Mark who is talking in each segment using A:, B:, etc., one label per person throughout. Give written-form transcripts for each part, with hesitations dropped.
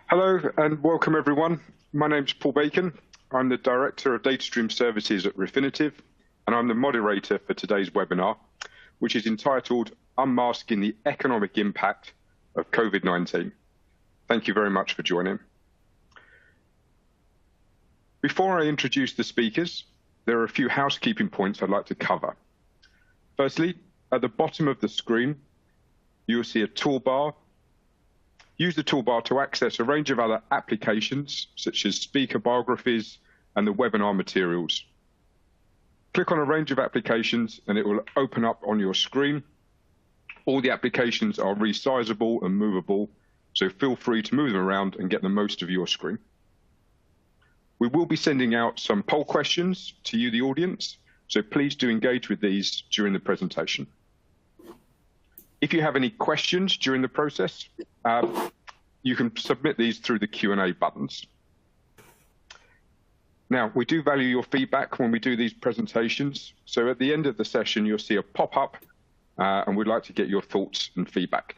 A: Hello and welcome everyone. My name's Paul Bacon. I'm the Director of Datastream Services at Refinitiv, and I'm the moderator for today's webinar, which is entitled Unmasking the Economic Impact of COVID-19. Thank you very much for joining. Before I introduce the speakers, there are a few housekeeping points I'd like to cover. Firstly, at the bottom of the screen, you will see a toolbar. Use the toolbar to access a range of other applications, such as speaker biographies and the webinar materials. Click on a range of applications and it will open up on your screen. All the applications are resizable and movable, so feel free to move them around and get the most of your screen. We will be sending out some poll questions to you, the audience, so please do engage with these during the presentation. If you have any questions during the process, you can submit these through the Q&A buttons. Now, we do value your feedback when we do these presentations. So at the end of the session, you'll see a pop-up, and we'd like to get your thoughts and feedback.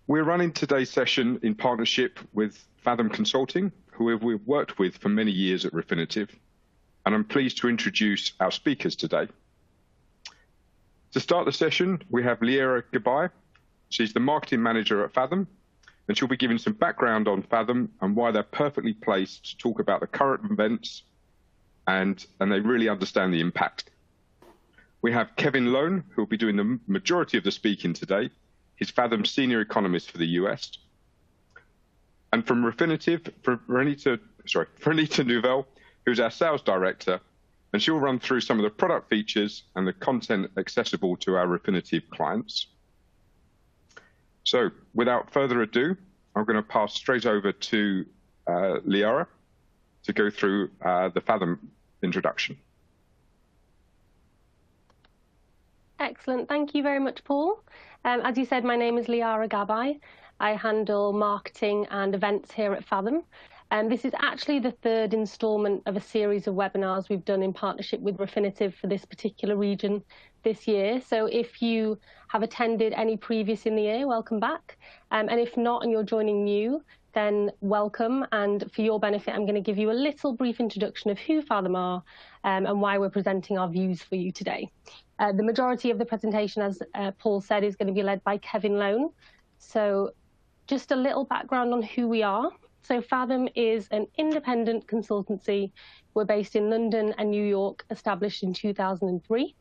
A: We're running today's session in partnership with Fathom Consulting, who we've worked with for many years at Refinitiv, and I'm pleased to introduce our speakers today. To start the session, we have Liara Gabai. She's the marketing manager at Fathom, and she'll be giving some background on Fathom and why they're perfectly placed to talk about the current events, and they really understand the impact. We have Kevin Lone, who will be doing the majority of the speaking today. He's Fathom's senior economist for the US. And from Refinitiv, Renita Nouvelle, who's our sales director, and she'll run through some of the product features and the content accessible to our Refinitiv clients. So without further ado, I'm going to pass straight over to Liara to go through the Fathom introduction.
B: Excellent. Thank you very much, Paul. As you said, my name is Liara Gabai. I handle marketing and events here at Fathom. This is actually the third installment of a series of webinars we've done in partnership with Refinitiv for this particular region this year. So if you have attended any previous in the year, welcome back. And if not, and you're joining new, then welcome. And for your benefit, I'm going to give you a little brief introduction of who Fathom are and why we're presenting our views for you today. The majority of the presentation, as Paul said, is going to be led by Kevin Lone. So just a little background on who we are. So Fathom is an independent consultancy. We're based in London and New York, established in 2003.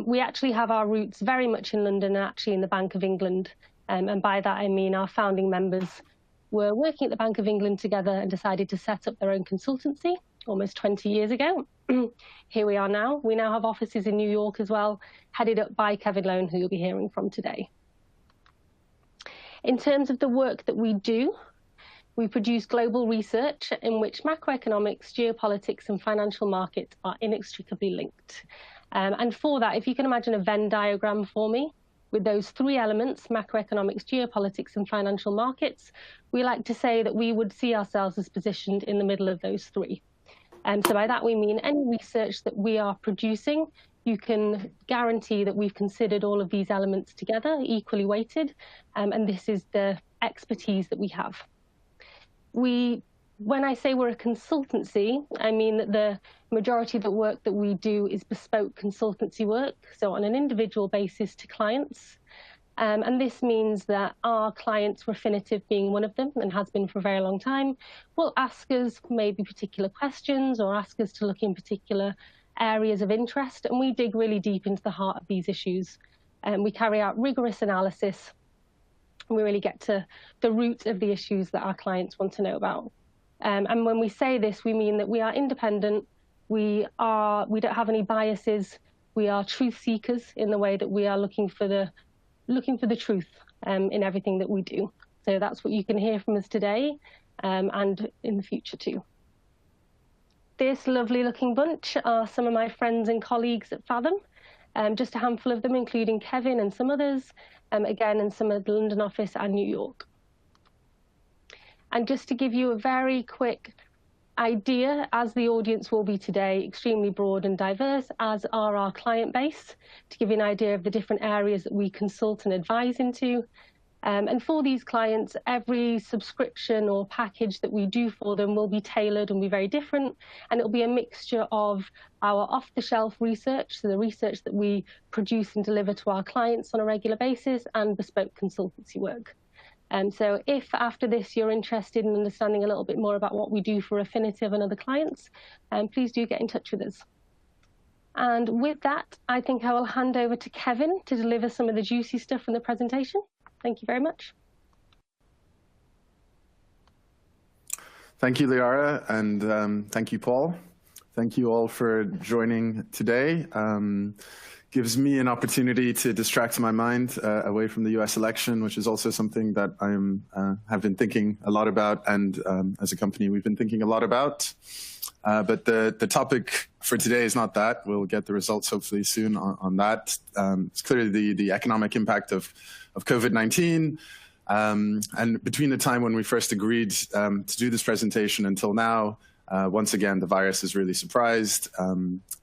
B: We actually have our roots very much in London and actually in the Bank of England. And by that, I mean our founding members were working at the Bank of England together and decided to set up their own consultancy almost 20 years ago. Here we are now. We now have offices in New York as well, headed up by Kevin Lone, who you'll be hearing from today. In terms of the work that we do, we produce global research in which macroeconomics, geopolitics, and financial markets are inextricably linked. And for that, if you can imagine a Venn diagram for me, with those three elements, macroeconomics, geopolitics, and financial markets, we like to say that we would see ourselves as positioned in the middle of those three. So by that, we mean any research that we are producing, you can guarantee that we've considered all of these elements together, equally weighted, and this is the expertise that we have. When I say we're a consultancy, I mean that the majority of the work that we do is bespoke consultancy work, so on an individual basis to clients. And this means that our clients, Refinitiv being one of them, and has been for a very long time, will ask us maybe particular questions or ask us to look in particular areas of interest, and we dig really deep into the heart of these issues. We carry out rigorous analysis, and we really get to the root of the issues that our clients want to know about. And when we say this, we mean that we are independent, we don't have any biases, we are truth seekers in the way that we are looking for the truth in everything that we do. So that's what you can hear from us today and in the future too. This lovely looking bunch are some of my friends and colleagues at Fathom, just a handful of them, including Kevin and some others, again, in some of the London office and New York. And just to give you a very quick idea, as the audience will be today, extremely broad and diverse, as are our client base, to give you an idea of the different areas that we consult and advise into. And for these clients, every subscription or package that we do for them will be tailored and be very different. And it'll be a mixture of our off-the-shelf research, so the research that we produce and deliver to our clients on a regular basis, and bespoke consultancy work. So if after this you're interested in understanding a little bit more about what we do for Refinitiv and other clients, please do get in touch with us. And with that, I think I will hand over to Kevin to deliver some of the juicy stuff from the presentation. Thank you very much.
C: Thank you, Liara, and thank you, Paul. Thank you all for joining today. Gives me an opportunity to distract my mind away from the US election, which is also something that I have been thinking a lot about, and as a company we've been thinking a lot about. But the topic for today is not that. We'll get the results hopefully soon on that. It's clearly the economic impact of COVID-19. And between the time when we first agreed to do this presentation until now, once again, the virus has really surprised.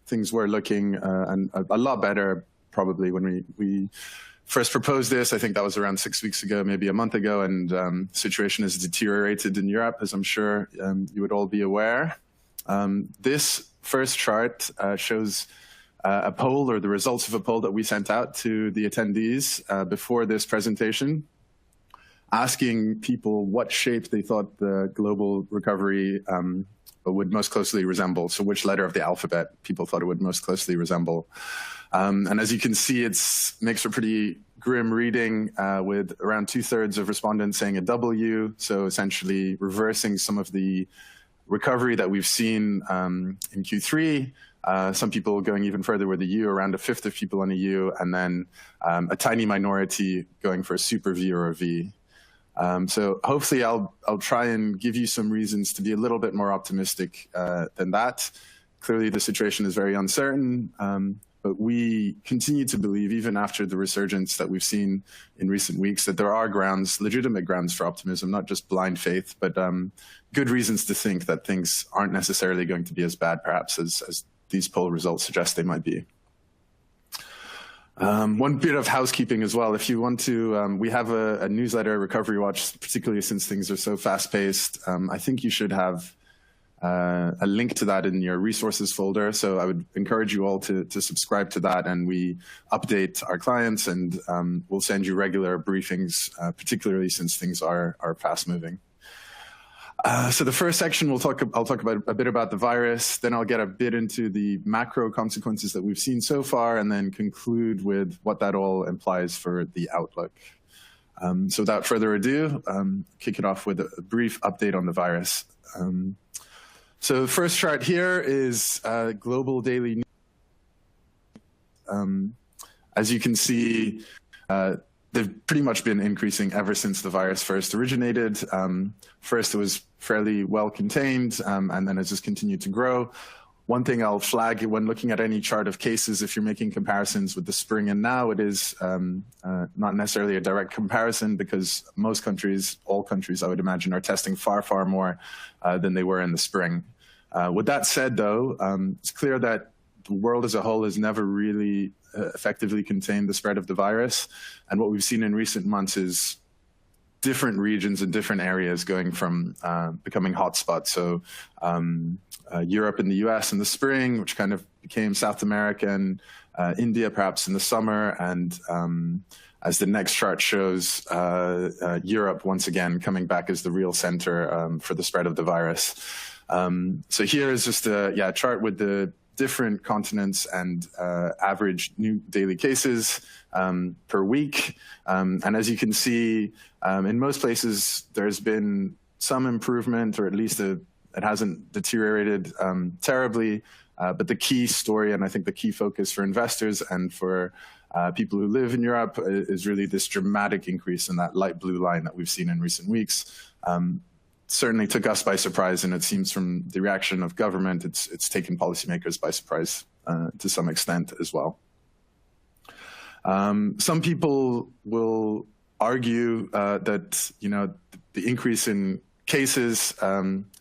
C: Things were looking a lot better probably when we first proposed this. I think that was around 6 weeks ago, maybe a month ago, and the situation has deteriorated in Europe, as I'm sure you would all be aware. This first chart shows a poll, or the results of a poll that we sent out to the attendees before this presentation, asking people what shape they thought the global recovery would most closely resemble. So which letter of the alphabet people thought it would most closely resemble. And as you can see, it makes for pretty grim reading, with around 2/3 of respondents saying a W, so essentially reversing some of the recovery that we've seen in Q3. Some people going even further with a U, around 1/5 of people on a U, and then a tiny minority going for a super V or a V. So hopefully I'll try and give you some reasons to be a little bit more optimistic than that. Clearly the situation is very uncertain, but we continue to believe, even after the resurgence that we've seen in recent weeks, that there are grounds, legitimate grounds for optimism, not just blind faith, but good reasons to think that things aren't necessarily going to be as bad, perhaps, as these poll results suggest they might be. One bit of housekeeping as well. If you want to, we have a newsletter, Recovery Watch, particularly since things are so fast-paced. I think you should have a link to that in your resources folder. So I would encourage you all to subscribe to that, and we update our clients, and we'll send you regular briefings, particularly since things are fast-moving. So the first section, I'll talk about a bit about the virus, then I'll get a bit into the macro consequences that we've seen so far, and then conclude with what that all implies for the outlook. So without further ado, kick it off with a brief update on the virus. So the first chart here is global daily news. As you can see, they've pretty much been increasing ever since the virus first originated. First, it was fairly well contained, and then it's just continued to grow. One thing I'll flag when looking at any chart of cases, if you're making comparisons with the spring and now, it is not necessarily a direct comparison, because most countries, all countries, I would imagine, are testing far, far more than they were in the spring. With that said, though, it's clear that the world as a whole has never really effectively contained the spread of the virus. And what we've seen in recent months is different regions and different areas going from becoming hotspots. So Europe and the US in the spring, which kind of became South America and India perhaps in the summer. And as the next chart shows, Europe once again coming back as the real center for the spread of the virus. So here is just a chart with the different continents and average new daily cases per week. And as you can see, in most places, there's been some improvement, or at least it hasn't deteriorated terribly. But the key story, and I think the key focus for investors and for people who live in Europe, is really this dramatic increase in that light blue line that we've seen in recent weeks. Certainly took us by surprise, and it seems from the reaction of government, it's taken policymakers by surprise to some extent as well. Some people will argue that the increase in cases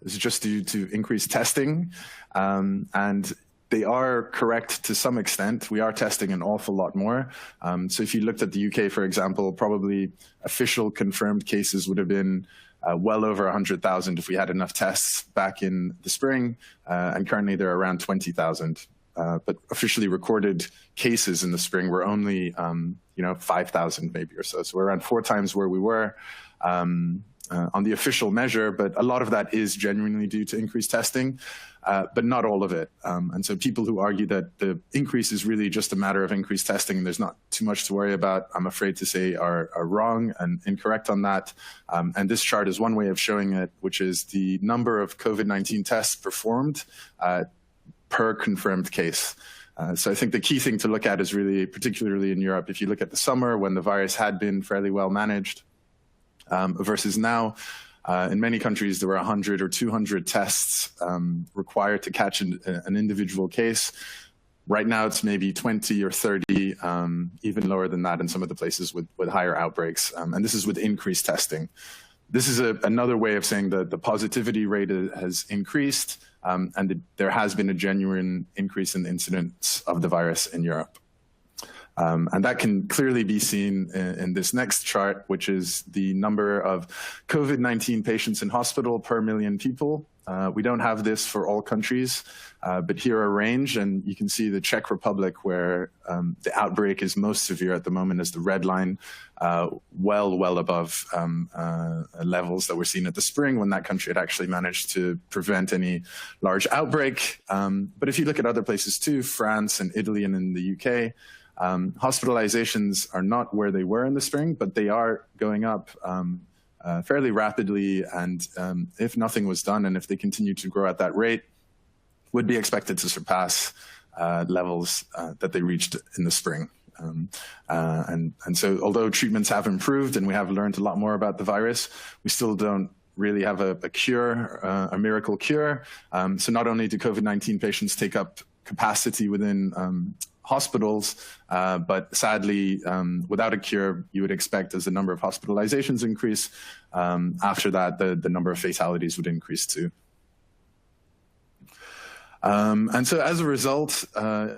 C: is just due to increased testing, and they are correct to some extent. We are testing an awful lot more. So if you looked at the UK, for example, probably official confirmed cases would have been well over 100,000 if we had enough tests back in the spring, and currently they're around 20,000. But officially recorded cases in the spring were only 5,000 maybe or so. So we're around 4 times where we were on the official measure, but a lot of that is genuinely due to increased testing, but not all of it. And so people who argue that the increase is really just a matter of increased testing and there's not too much to worry about, I'm afraid to say are wrong and incorrect on that. And this chart is one way of showing it, which is the number of COVID-19 tests performed per confirmed case. So I think the key thing to look at is really, particularly in Europe, if you look at the summer when the virus had been fairly well managed, versus now, in many countries there were 100 or 200 tests required to catch an individual case. Right now it's maybe 20 or 30, even lower than that in some of the places with higher outbreaks. And this is with increased testing. This is another way of saying that the positivity rate has increased, and there has been a genuine increase in the incidence of the virus in Europe. And that can clearly be seen in this next chart, which is the number of COVID-19 patients in hospital per million people. We don't have this for all countries, but here are a range, and you can see the Czech Republic, where the outbreak is most severe at the moment, is the red line, well above levels that were seen at the spring when that country had actually managed to prevent any large outbreak. But if you look at other places too, France and Italy and in the UK, hospitalizations are not where they were in the spring, but they are going up fairly rapidly, and if nothing was done and if they continue to grow at that rate, would be expected to surpass levels that they reached in the spring. And so although treatments have improved and we have learned a lot more about the virus, we still don't really have a cure, a miracle cure. So not only do COVID-19 patients take up capacity within hospitals, but sadly, without a cure, you would expect as the number of hospitalizations increase, after that, the number of fatalities would increase too. And so as a result,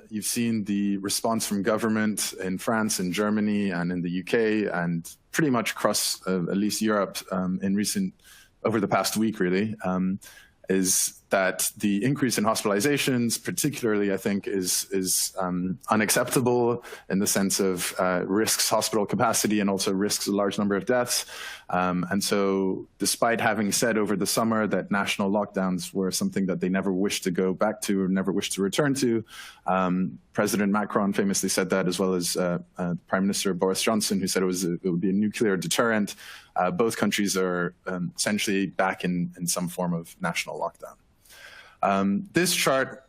C: you've seen the response from government in France and Germany and in the UK and pretty much across at least Europe over the past week really, is that the increase in hospitalizations, particularly, I think, is unacceptable in the sense of risks hospital capacity and also risks a large number of deaths. And so despite having said over the summer that national lockdowns were something that they never wished to go back to or never wished to return to, President Macron famously said that, as well as Prime Minister Boris Johnson, who said it would be a nuclear deterrent. Both countries are essentially back in some form of national lockdown. This chart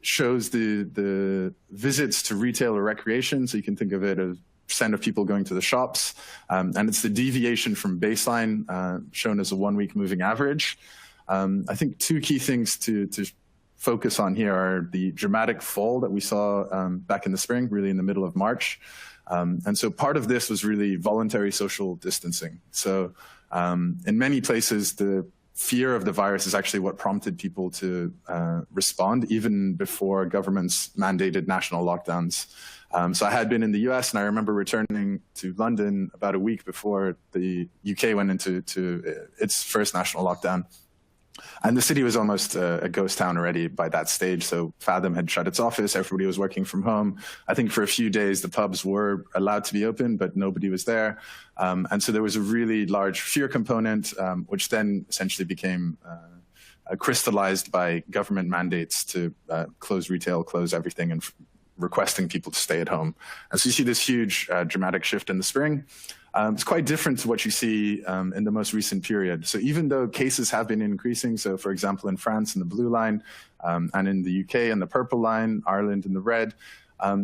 C: shows the visits to retail or recreation, so you can think of it as % of people going to the shops, and it's the deviation from baseline shown as a 1-week moving average. I think 2 key things to focus on here are the dramatic fall that we saw back in the spring, really in the middle of March. And so part of this was really voluntary social distancing. So in many places, the fear of the virus is actually what prompted people to respond, even before governments mandated national lockdowns. So I had been in the US, and I remember returning to London about a week before the UK went into its first national lockdown. And the city was almost a ghost town already by that stage. So Fathom had shut its office. Everybody was working from home. I think for a few days, the pubs were allowed to be open, but nobody was there. And so there was a really large fear component, which then essentially became crystallized by government mandates to close retail, close everything, and requesting people to stay at home. And so you see this huge dramatic shift in the spring. It's quite different to what you see in the most recent period. So even though cases have been increasing, so for example, in France in the blue line, and in the UK in the purple line, Ireland in the red,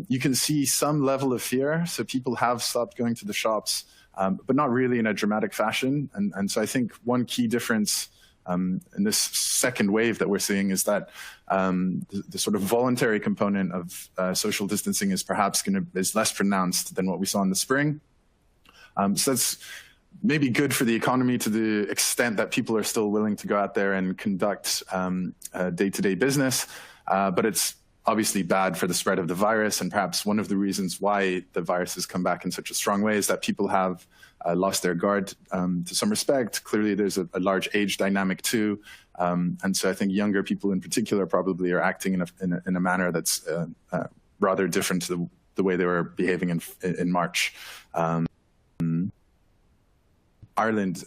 C: you can see some level of fear. So people have stopped going to the shops, but not really in a dramatic fashion. And so I think one key difference in this second wave that we're seeing is that the sort of voluntary component of social distancing is perhaps is less pronounced than what we saw in the spring. So that's maybe good for the economy to the extent that people are still willing to go out there and conduct day-to-day business. But it's obviously bad for the spread of the virus, and perhaps one of the reasons why the virus has come back in such a strong way is that people have lost their guard to some respect. Clearly, there's a large age dynamic too, and so I think younger people in particular probably are acting in a manner that's rather different to the way they were behaving in March. Ireland,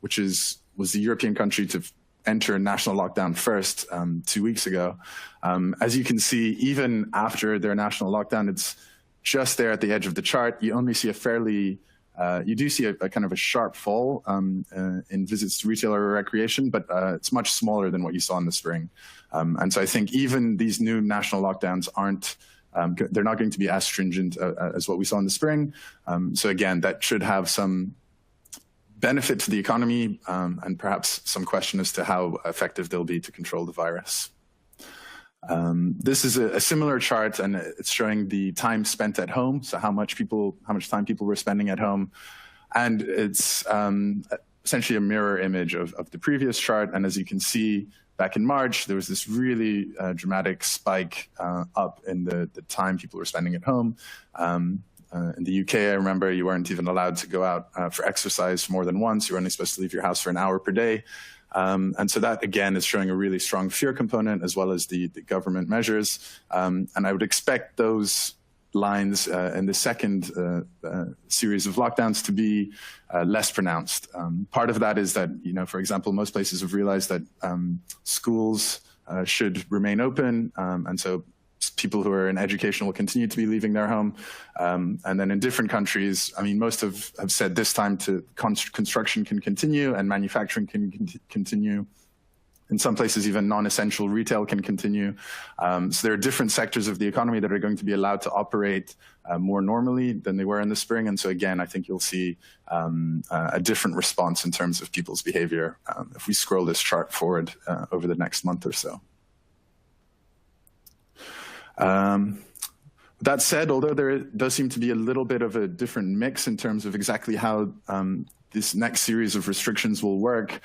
C: which was the European country to enter national lockdown first 2 weeks ago. As you can see, even after their national lockdown, it's just there at the edge of the chart. You only see you do see a kind of a sharp fall in visits to retail or recreation, but it's much smaller than what you saw in the spring. And so I think even these new national lockdowns they're not going to be as stringent as what we saw in the spring. So again, that should have some benefit to the economy and perhaps some question as to how effective they'll be to control the virus. This is a similar chart, and it's showing the time spent at home, so how much time people were spending at home, and it's essentially a mirror image of the previous chart. And as you can see, back in March, there was this really dramatic spike up in the time people were spending at home. In the UK, I remember you weren't even allowed to go out for exercise more than once. You were only supposed to leave your house for an hour per day. And so that, again, is showing a really strong fear component as well as the government measures. And I would expect those lines in the second series of lockdowns to be less pronounced. Part of that is that, for example, most places have realized that schools should remain open. And so people who are in education will continue to be leaving their home. And then in different countries, most have said this time construction can continue and manufacturing can continue. In some places, even non-essential retail can continue. So there are different sectors of the economy that are going to be allowed to operate more normally than they were in the spring. And so again, I think you'll see a different response in terms of people's behavior if we scroll this chart forward over the next month or so. That said, although there does seem to be a little bit of a different mix in terms of exactly how this next series of restrictions will work,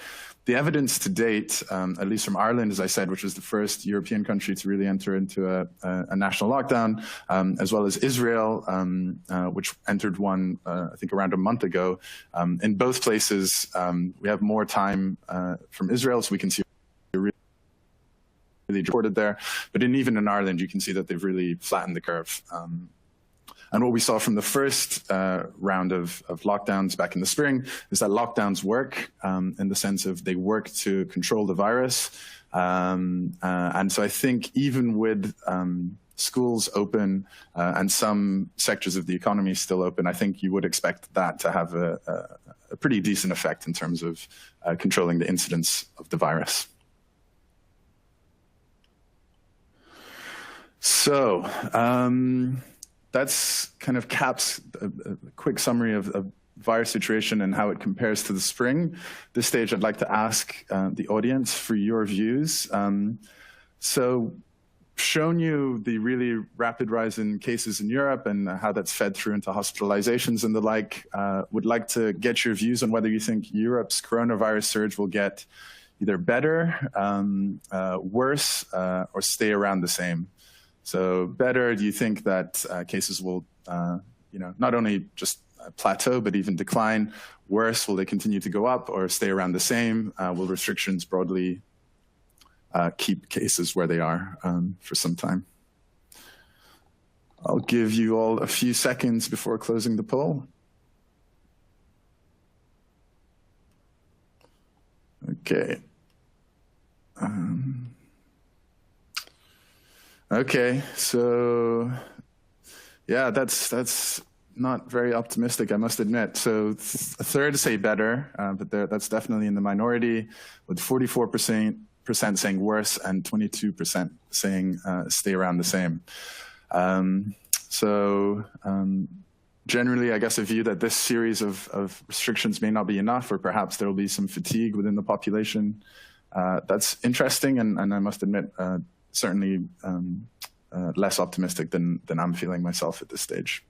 C: the evidence to date, at least from Ireland, as I said, which was the first European country to really enter into a national lockdown, as well as Israel, which entered one, I think, around a month ago. In both places, we have more time from Israel, so we can see really reported there. But even in Ireland, you can see that they've really flattened the curve. And what we saw from the first round of lockdowns back in the spring is that lockdowns work in the sense of they work to control the virus. And so I think even with schools open and some sectors of the economy still open, I think you would expect that to have a pretty decent effect in terms of controlling the incidence of the virus. So, that's kind of caps a quick summary of the virus situation and how it compares to the spring. This stage, I'd like to ask the audience for your views. So, shown you the really rapid rise in cases in Europe and how that's fed through into hospitalizations and the like. Would like to get your views on whether you think Europe's coronavirus surge will get either better, worse, or stay around the same. So better, do you think that cases will, not only just plateau, but even decline? Worse, will they continue to go up or stay around the same? Will restrictions broadly keep cases where they are for some time? I'll give you all a few seconds before closing the poll. Okay. Okay, so yeah, that's not very optimistic, I must admit. So a third say better, but that's definitely in the minority, with 44% saying worse and 22% saying stay around the same. Generally, I guess a view that this series of restrictions may not be enough, or perhaps there will be some fatigue within the population. That's interesting, and I must admit, certainly less optimistic than I'm feeling myself at this stage.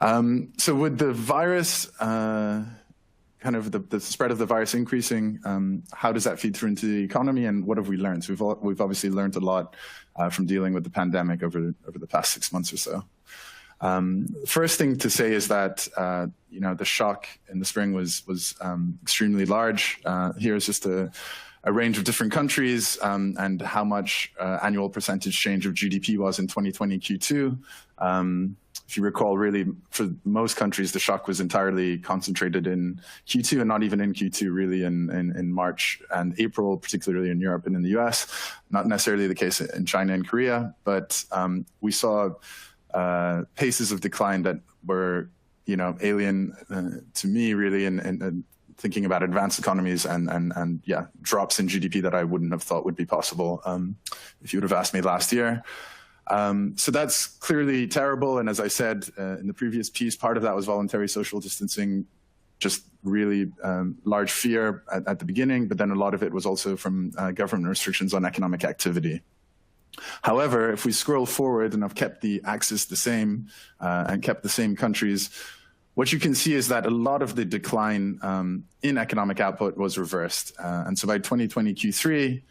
C: So with the virus kind of the spread of the virus increasing, how does that feed through into the economy, and what have we learned? So we've obviously learned a lot from dealing with the pandemic over the past 6 months or so. First thing to say is that the shock in the spring was extremely large. Here's just a range of different countries and how much annual percentage change of GDP was in 2020 Q2. If you recall, really, for most countries, the shock was entirely concentrated in Q2 and not even in Q2, really in March and April, particularly in Europe and in the US. Not necessarily the case in China and Korea, but we saw paces of decline that were, alien to me, really, and thinking about advanced economies and drops in GDP that I wouldn't have thought would be possible if you would have asked me last year. So that's clearly terrible. And as I said in the previous piece, part of that was voluntary social distancing, just really large fear at the beginning, but then a lot of it was also from government restrictions on economic activity. However, if we scroll forward, and I've kept the axis the same and kept the same countries, what you can see is that a lot of the decline in economic output was reversed. And so by 2020 Q3,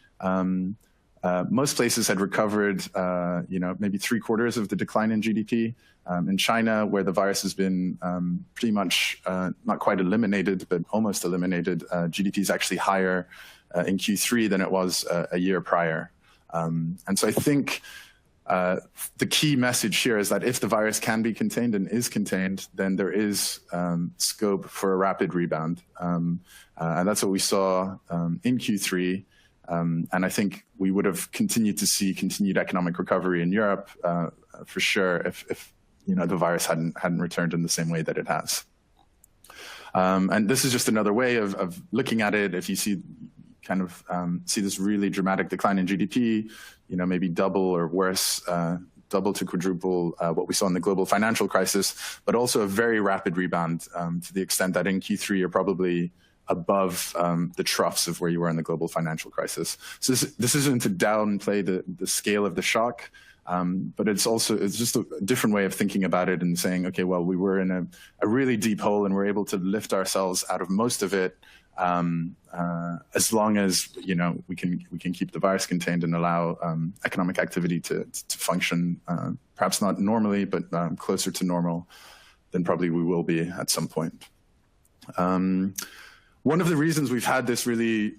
C: most places had recovered, maybe 3/4 of the decline in GDP. In China, where the virus has been pretty much not quite eliminated, but almost eliminated, GDP is actually higher in Q3 than it was a year prior. And so I think the key message here is that if the virus can be contained and is contained, then there is scope for a rapid rebound. And that's what we saw in Q3. And I think we would have continued to see continued economic recovery in Europe for sure if the virus hadn't returned in the same way that it has. And this is just another way of looking at it. If you see see this really dramatic decline in GDP, maybe double or worse, double to quadruple what we saw in the global financial crisis, but also a very rapid rebound to the extent that in Q3 you're probably above the troughs of where you were in the global financial crisis. So this isn't to downplay the scale of the shock, but it's just a different way of thinking about it and saying, okay, well, we were in a really deep hole and we're able to lift ourselves out of most of it as long as we can keep the virus contained and allow economic activity to function, perhaps not normally, but closer to normal than probably we will be at some point. One of the reasons we've had this really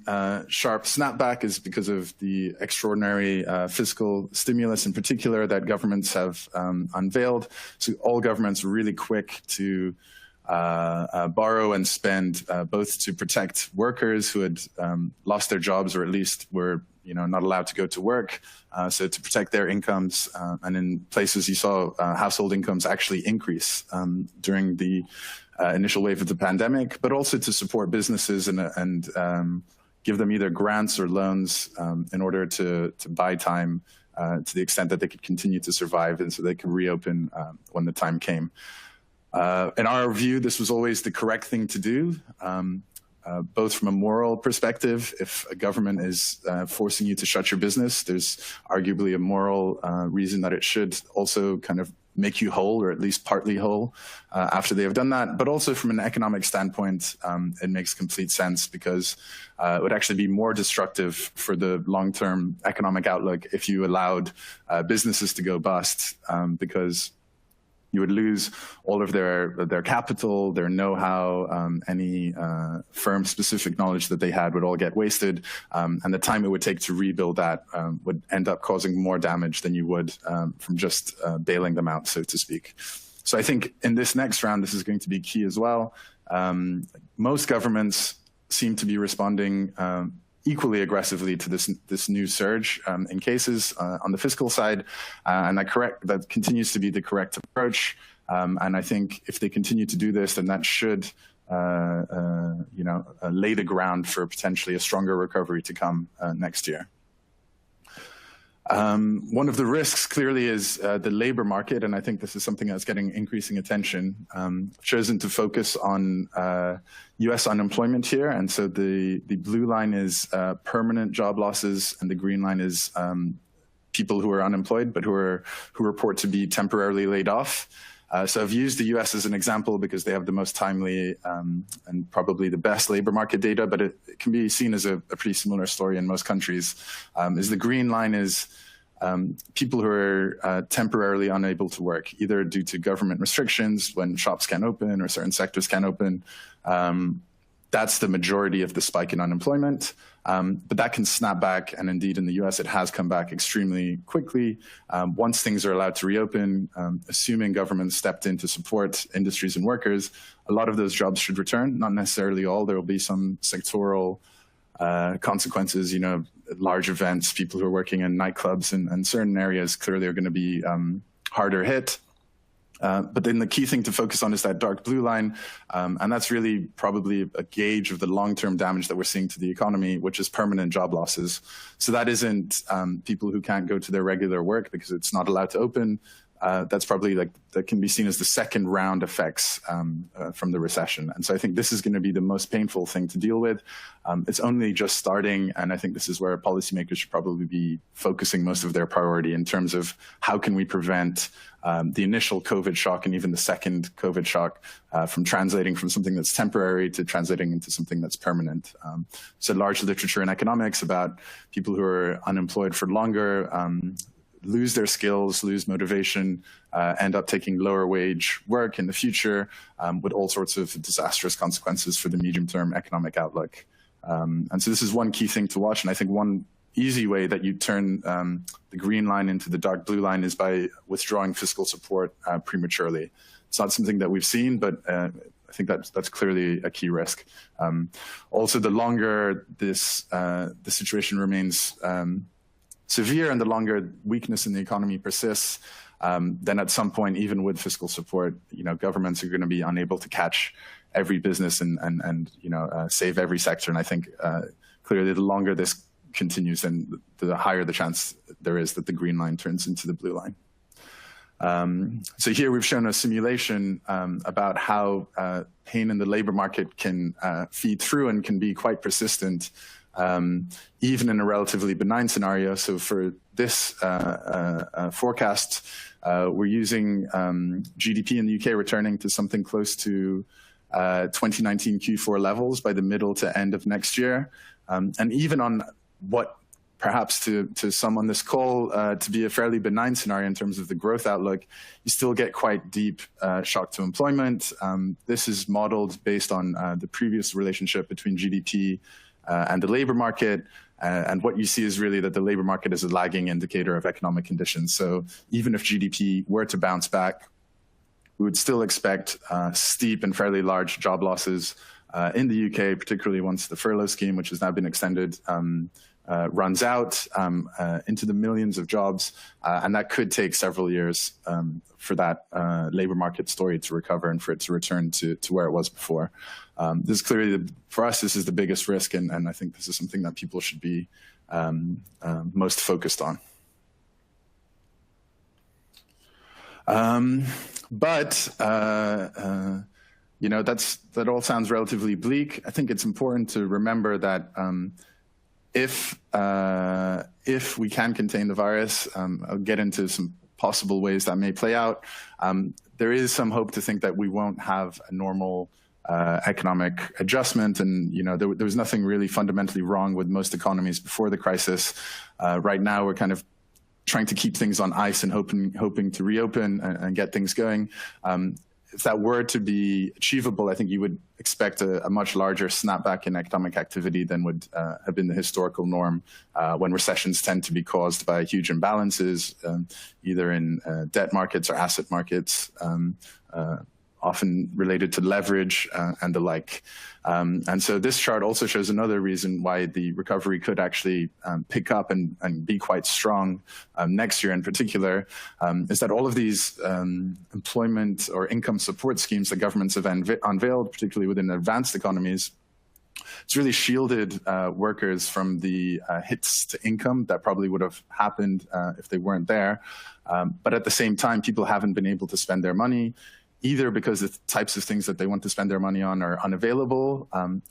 C: sharp snapback is because of the extraordinary fiscal stimulus in particular that governments have unveiled. So all governments are really quick to borrow and spend both to protect workers who had lost their jobs or at least were not allowed to go to work, so to protect their incomes. And in places you saw household incomes actually increase during the initial wave of the pandemic, but also to support businesses and give them either grants or loans in order to buy time to the extent that they could continue to survive and so they could reopen when the time came. In our view, this was always the correct thing to do, both from a moral perspective. If a government is forcing you to shut your business, there's arguably a moral reason that it should also kind of make you whole, or at least partly whole, after they have done that. But also from an economic standpoint, it makes complete sense because it would actually be more destructive for the long-term economic outlook if you allowed businesses to go bust, because you would lose all of their capital, their know-how, any firm-specific knowledge that they had would all get wasted, and the time it would take to rebuild that would end up causing more damage than you would from just bailing them out, so to speak. So I think in this next round, this is going to be key as well. Most governments seem to be responding equally aggressively to this new surge in cases on the fiscal side, and that continues to be the correct approach. And I think if they continue to do this, then that should lay the ground for potentially a stronger recovery to come next year. One of the risks clearly is the labor market, and I think this is something that's getting increasing attention. I've chosen to focus on US unemployment here, and so the blue line is permanent job losses, and the green line is people who are unemployed but who report to be temporarily laid off. So I've used the US as an example because they have the most timely and probably the best labor market data, but it can be seen as a pretty similar story in most countries. Is the green line is people who are temporarily unable to work, either due to government restrictions when shops can't open or certain sectors can't open. That's the majority of the spike in unemployment. But that can snap back, and indeed in the US it has come back extremely quickly. Once things are allowed to reopen, assuming governments stepped in to support industries and workers, a lot of those jobs should return, not necessarily all. There will be some sectoral consequences, you know, large events, people who are working in nightclubs and certain areas clearly are going to be harder hit. But then the key thing to focus on is that dark blue line, and that's really probably a gauge of the long-term damage that we're seeing to the economy, which is permanent job losses. So that isn't people who can't go to their regular work because it's not allowed to open. That's probably that can be seen as the second round effects from the recession. And so I think this is going to be the most painful thing to deal with. It's only just starting, and I think this is where policymakers should probably be focusing most of their priority in terms of how can we prevent the initial COVID shock and even the second COVID shock from translating from something that's temporary to translating into something that's permanent. So large literature in economics about people who are unemployed for longer, lose their skills, lose motivation, end up taking lower wage work in the future with all sorts of disastrous consequences for the medium-term economic outlook. And so this is one key thing to watch. And I think one easy way that you turn the green line into the dark blue line is by withdrawing fiscal support prematurely. It's not something that we've seen, but I think that's clearly a key risk. Also, the longer this the situation remains severe and the longer weakness in the economy persists, then at some point, even with fiscal support, you know, governments are going to be unable to catch every business and you know, save every sector. And I think clearly the longer this continues, then the higher the chance there is that the green line turns into the blue line. So here we've shown a simulation about how pain in the labor market can feed through and can be quite persistent, even in a relatively benign scenario. So for this forecast, we're using GDP in the UK returning to something close to 2019 Q4 levels by the middle to end of next year. And even on what perhaps to some on this call to be a fairly benign scenario in terms of the growth outlook, you still get quite deep shock to employment. This is modeled based on the previous relationship between GDP and the labor market. And what you see is really that the labor market is a lagging indicator of economic conditions. So even if GDP were to bounce back, we would still expect steep and fairly large job losses in the UK, particularly once the furlough scheme, which has now been extended, runs out into the millions of jobs. And that could take several years for that labor market story to recover and for it to return to where it was before. This is clearly, for us, this is the biggest risk. And I think this is something that people should be most focused on. You know, that all sounds relatively bleak. I think it's important to remember that if we can contain the virus, I'll get into some possible ways that may play out. There is some hope to think that we won't have a normal economic adjustment, and you know there was nothing really fundamentally wrong with most economies before the crisis. Right now, we're kind of trying to keep things on ice and hoping to reopen and get things going. If that were to be achievable, I think you would expect a much larger snapback in economic activity than would have been the historical norm when recessions tend to be caused by huge imbalances, either in debt markets or asset markets, often related to leverage and the like. And so this chart also shows another reason why the recovery could actually pick up and be quite strong next year in particular, is that all of these employment or income support schemes that governments have unveiled, particularly within advanced economies, it's really shielded workers from the hits to income that probably would have happened if they weren't there. But at the same time, people haven't been able to spend their money, either because the types of things that they want to spend their money on are unavailable,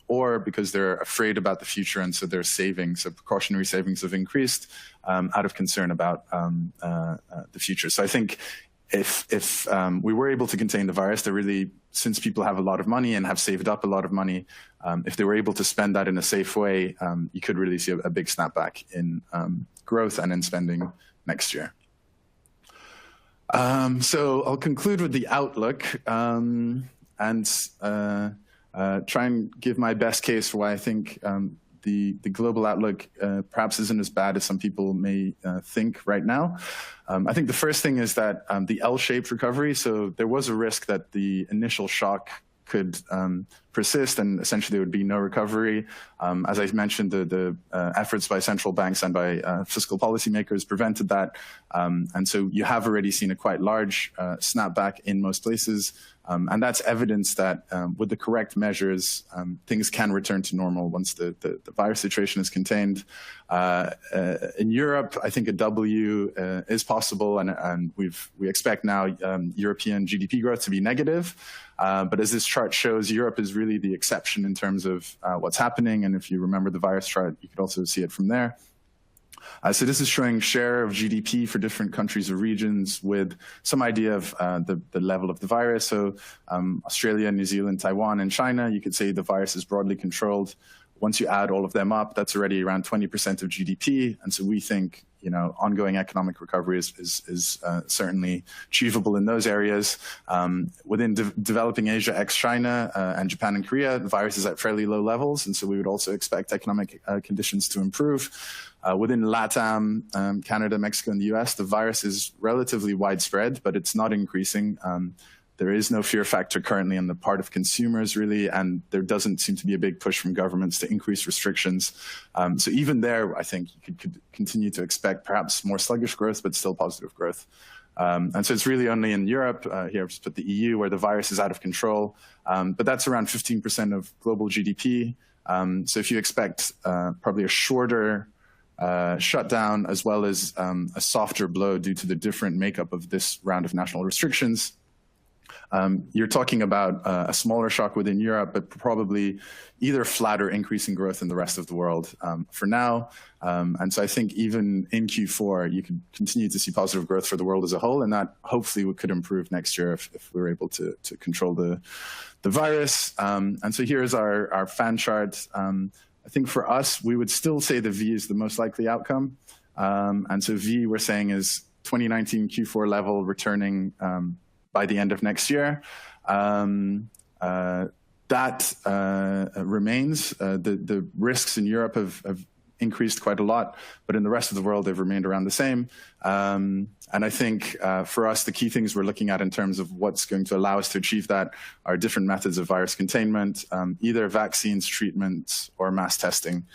C: or because they're afraid about the future, and so their savings, so precautionary savings have increased out of concern about the future. So I think if we were able to contain the virus, since people have a lot of money and have saved up a lot of money, if they were able to spend that in a safe way, you could really see a big snapback in growth and in spending next year. So I'll conclude with the outlook and try and give my best case for why I think the global outlook perhaps isn't as bad as some people may think right now. I think the first thing is that the L-shaped recovery, so there was a risk that the initial shock could persist and essentially there would be no recovery. As I mentioned, the efforts by central banks and by fiscal policymakers prevented that. And so you have already seen a quite large snapback in most places. And that's evidence that with the correct measures, things can return to normal once the virus situation is contained. In Europe, I think a W is possible, and we expect now European GDP growth to be negative. But as this chart shows, Europe is really the exception in terms of what's happening. And if you remember the virus chart, you could also see it from there. So this is showing share of GDP for different countries or regions with some idea of the level of the virus. So Australia, New Zealand, Taiwan, and China, you could say the virus is broadly controlled. Once you add all of them up, that's already around 20% of GDP. And so we think, ongoing economic recovery is certainly achievable in those areas. Within developing Asia, ex-China, and Japan and Korea, the virus is at fairly low levels. And so we would also expect economic conditions to improve. Within LATAM, Canada, Mexico, and the US, the virus is relatively widespread, but it's not increasing. There is no fear factor currently on the part of consumers, really, and there doesn't seem to be a big push from governments to increase restrictions. So even there, I think you could continue to expect perhaps more sluggish growth, but still positive growth. And so it's really only in Europe, here I've just put the EU, where the virus is out of control, but that's around 15% of global GDP. So if you expect probably a shorter shutdown as well as a softer blow due to the different makeup of this round of national restrictions, you're talking about a smaller shock within Europe, but probably either flat or increasing growth in the rest of the world for now. And so I think even in Q4, you could continue to see positive growth for the world as a whole, and that hopefully could improve next year if we're able to control the virus. And so here's our fan chart. I think for us, we would still say the V is the most likely outcome. And so V, we're saying, is 2019 Q4 level returning by the end of next year. That remains. The risks in Europe have increased quite a lot, but in the rest of the world, they've remained around the same. And I think for us, the key things we're looking at in terms of what's going to allow us to achieve that are different methods of virus containment, either vaccines, treatments, or mass testing,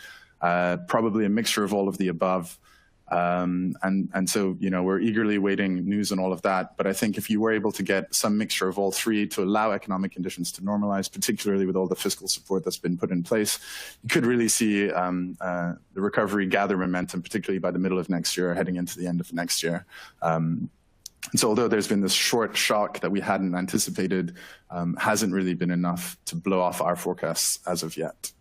C: probably a mixture of all of the above. And so, we're eagerly waiting news on all of that. But I think if you were able to get some mixture of all three to allow economic conditions to normalize, particularly with all the fiscal support that's been put in place, you could really see the recovery gather momentum, particularly by the middle of next year, heading into the end of next year. And so although there's been this short shock that we hadn't anticipated, hasn't really been enough to blow off our forecasts as of yet.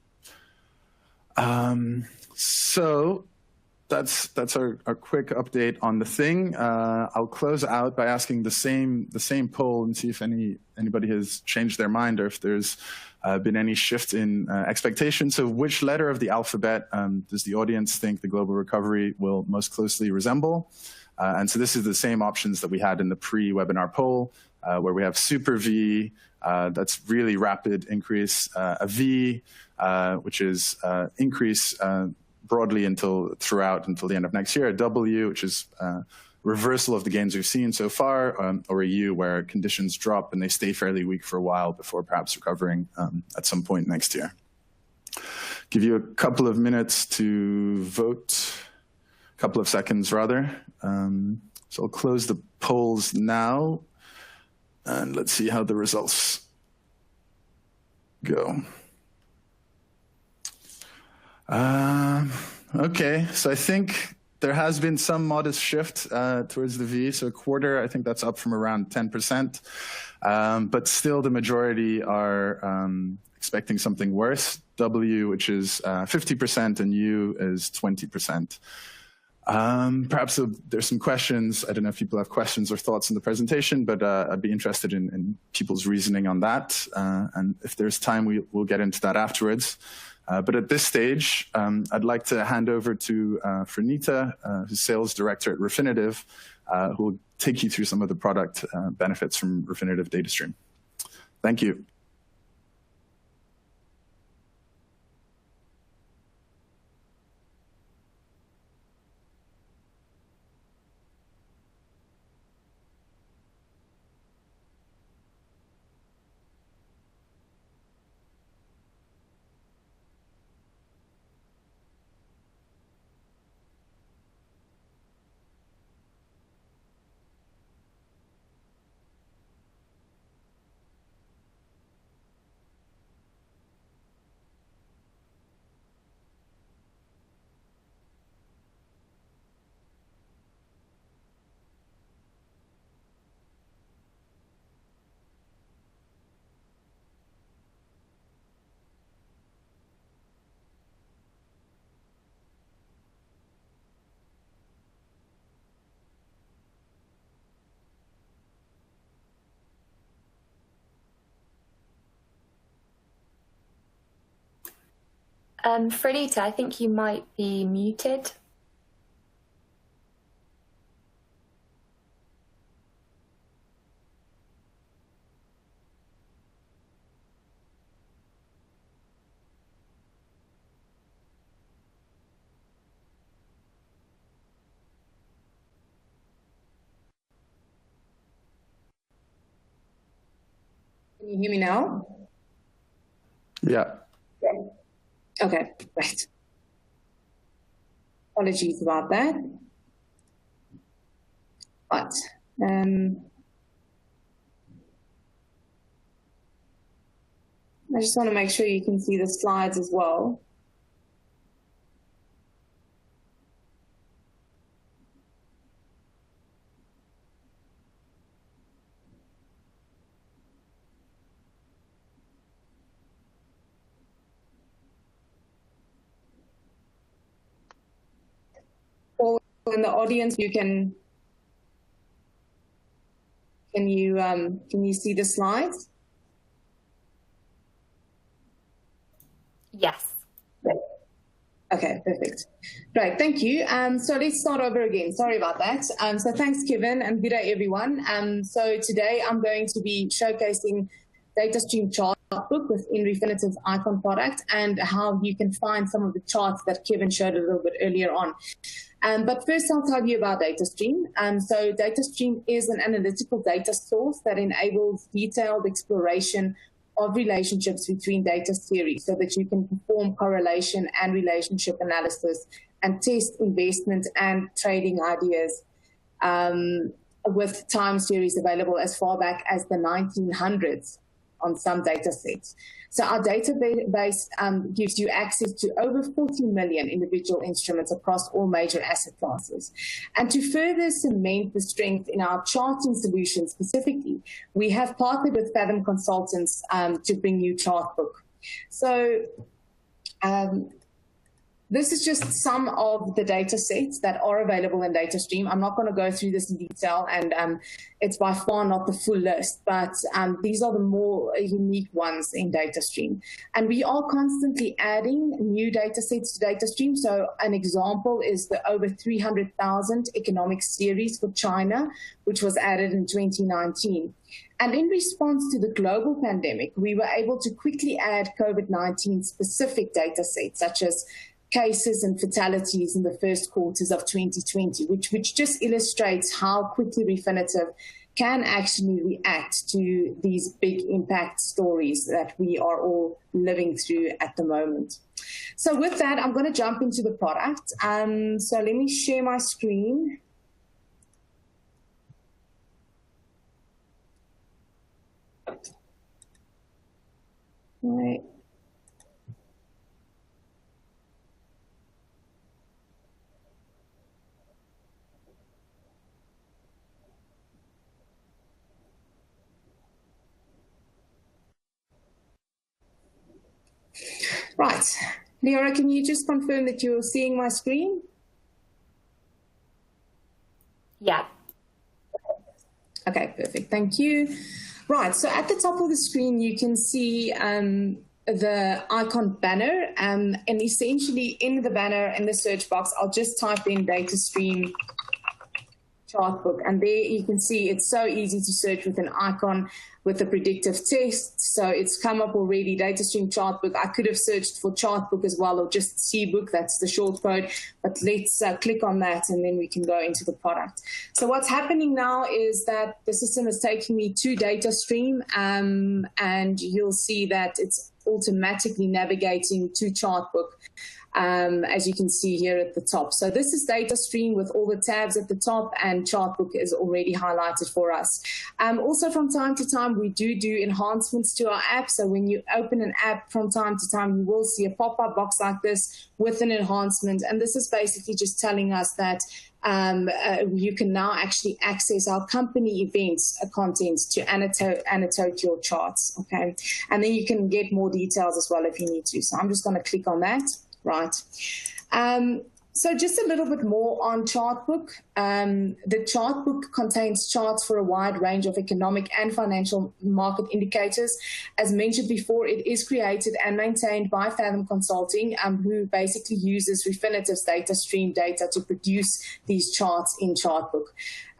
C: So that's our quick update on the thing. I'll close out by asking the same poll and see if anybody has changed their mind or if there's been any shift in expectations. So which letter of the alphabet does the audience think the global recovery will most closely resemble? And so this is the same options that we had in the pre-webinar poll, where we have super V, that's really rapid increase, a V, which is increase broadly throughout until the end of next year, a W, which is reversal of the gains we've seen so far, or a U, where conditions drop and they stay fairly weak for a while before perhaps recovering at some point next year. Give you a couple of minutes to vote, a couple of seconds rather. So I'll close the polls now, and let's see how the results go. Okay, so I think there has been some modest shift towards the V. So a quarter, I think that's up from around 10%. But still the majority are expecting something worse. W, which is 50%, and U is 20%. Perhaps there's some questions. I don't know if people have questions or thoughts on the presentation, but I'd be interested in people's reasoning on that. And if there's time, we'll get into that afterwards. But at this stage, I'd like to hand over to Franita, who's Sales Director at Refinitiv, who will take you through some of the product benefits from Refinitiv Datastream. Thank you.
D: Franita, I think you might be muted.
E: Can you hear me now?
C: Yeah.
E: Okay, right. Apologies about that. But I just want to make sure you can see the slides as well. In the audience, can you see the slides?
D: Yes.
E: Okay, perfect. Right, thank you. So let's start over again. Sorry about that. So thanks, Kevin, and good day, everyone. So today I'm going to be showcasing Datastream chart book within Refinitiv's Icon product and how you can find some of the charts that Kevin showed a little bit earlier on. But first, I'll tell you about Datastream. So Datastream is an analytical data source that enables detailed exploration of relationships between data series so that you can perform correlation and relationship analysis and test investment and trading ideas with time series available as far back as the 1900s on some data sets. So our database gives you access to over 40 million individual instruments across all major asset classes. And to further cement the strength in our charting solution specifically, we have partnered with Fathom Consultants to bring you Chartbook. So this is just some of the data sets that are available in Datastream. I'm not going to go through this in detail, and it's by far not the full list, but these are the more unique ones in Datastream. And we are constantly adding new data sets to Datastream. So an example is the over 300,000 economic series for China, which was added in 2019. And in response to the global pandemic, we were able to quickly add COVID-19 specific data sets, such as cases and fatalities in the first quarters of 2020, which just illustrates how quickly Refinitiv can actually react to these big impact stories that we are all living through at the moment. So with that, I'm going to jump into the product. So let me share my screen. All right. Right. Leora, can you just confirm that you're seeing my screen?
D: Yeah.
E: Okay, perfect. Thank you. Right, so at the top of the screen, you can see the icon banner, and essentially in the banner, in the search box, I'll just type in Datastream chart book, and there you can see it's so easy to search with an icon with the predictive test. So it's come up already, Datastream chart book. I could have searched for chart book as well, or just CBook, that's the short code, but let's click on that and then we can go into the product. So what's happening now is that the system is taking me to Datastream, and you'll see that it's automatically navigating to chart book. As you can see here at the top. So this is Datastream with all the tabs at the top, and Chartbook is already highlighted for us. Also from time to time, we do enhancements to our app. So when you open an app from time to time, you will see a pop-up box like this with an enhancement. And this is basically just telling us that you can now actually access our company events content to annotate your charts, okay? And then you can get more details as well if you need to. So I'm just going to click on that. Right. So just a little bit more on Chartbook. The Chartbook contains charts for a wide range of economic and financial market indicators. As mentioned before, it is created and maintained by Fathom Consulting, who basically uses Refinitive's Datastream data to produce these charts in Chartbook.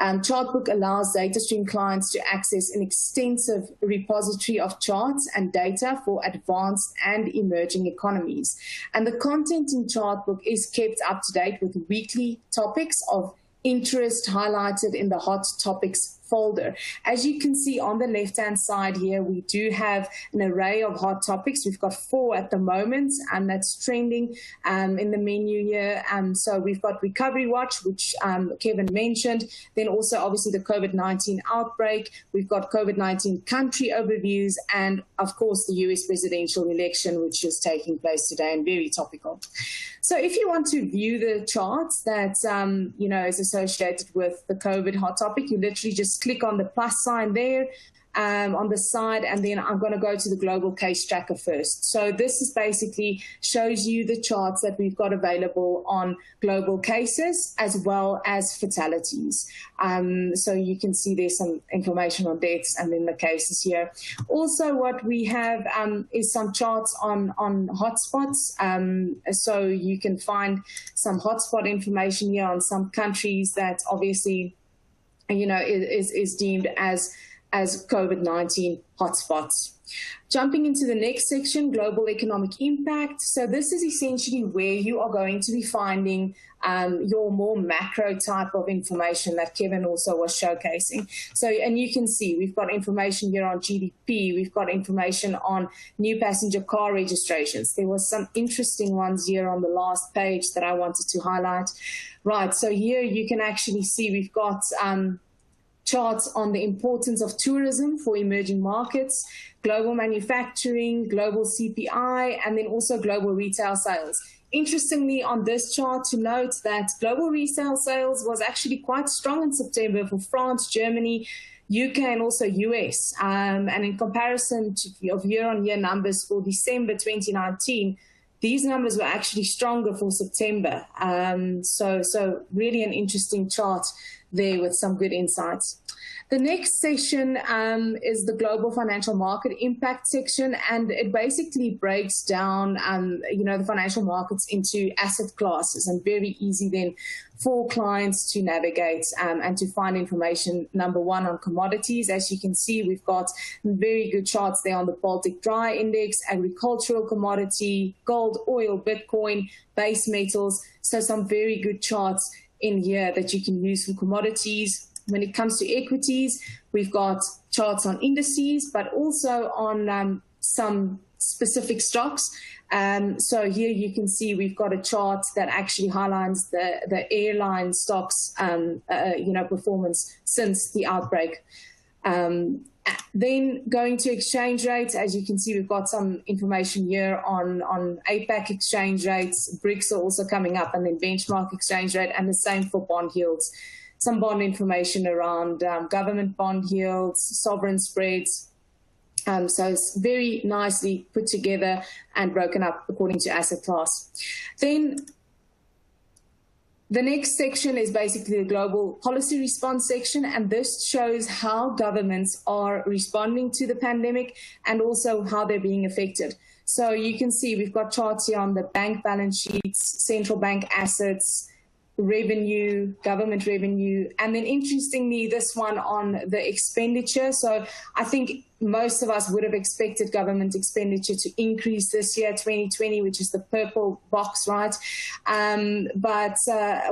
E: Chartbook allows Datastream clients to access an extensive repository of charts and data for advanced and emerging economies. And the content in Chartbook is kept up to date with weekly topics of interest highlighted in the hot topics folder. As you can see on the left-hand side here, we do have an array of hot topics. We've got 4 at the moment, and that's trending in the menu here. So we've got Recovery Watch, which Kevin mentioned. Then also, obviously, the COVID-19 outbreak. We've got COVID-19 country overviews, and of course, the US presidential election, which is taking place today and very topical. So if you want to view the charts that is associated with the COVID hot topic, you literally just click on the plus sign there on the side, and then I'm going to go to the global case tracker first. So this is basically shows you the charts that we've got available on global cases as well as fatalities. So you can see there's some information on deaths and then the cases here. Also, what we have is some charts on hotspots. So you can find some hotspot information here on some countries that obviously, is deemed as COVID-19 hotspots. Jumping into the next section, global economic impact. So this is essentially where you are going to be finding your more macro type of information that Kevin also was showcasing. So, and you can see we've got information here on GDP, we've got information on new passenger car registrations. There was some interesting ones here on the last page that I wanted to highlight. Right, so here you can actually see we've got charts on the importance of tourism for emerging markets, global manufacturing, global CPI, and then also global retail sales. Interestingly, on this chart to note that global retail sales was actually quite strong in September for France, Germany, UK, and also US. And in comparison of year-on-year numbers for December 2019, these numbers were actually stronger for September. So really an interesting chart there with some good insights. The next section is the global financial market impact section, and it basically breaks down, the financial markets into asset classes, and very easy then for clients to navigate and to find information. Number one, on commodities. As you can see, we've got very good charts there on the Baltic Dry Index, agricultural commodity, gold, oil, Bitcoin, base metals. So some very good charts in here that you can use for commodities. When it comes to equities, we've got charts on indices, but also on some specific stocks. So here you can see we've got a chart that actually highlights the airline stocks, performance since the outbreak. Then going to exchange rates, as you can see, we've got some information here on APAC exchange rates. BRICS are also coming up, and then benchmark exchange rate, and the same for bond yields. Some bond information around government bond yields, sovereign spreads. So it's very nicely put together and broken up according to asset class. Then The next section is basically the global policy response section, and this shows how governments are responding to the pandemic and also how they're being affected. So you can see we've got charts here on the bank balance sheets, central bank assets, revenue, government revenue, and then interestingly, this one on the expenditure. So I think most of us would have expected government expenditure to increase this year, 2020, which is the purple box, right? But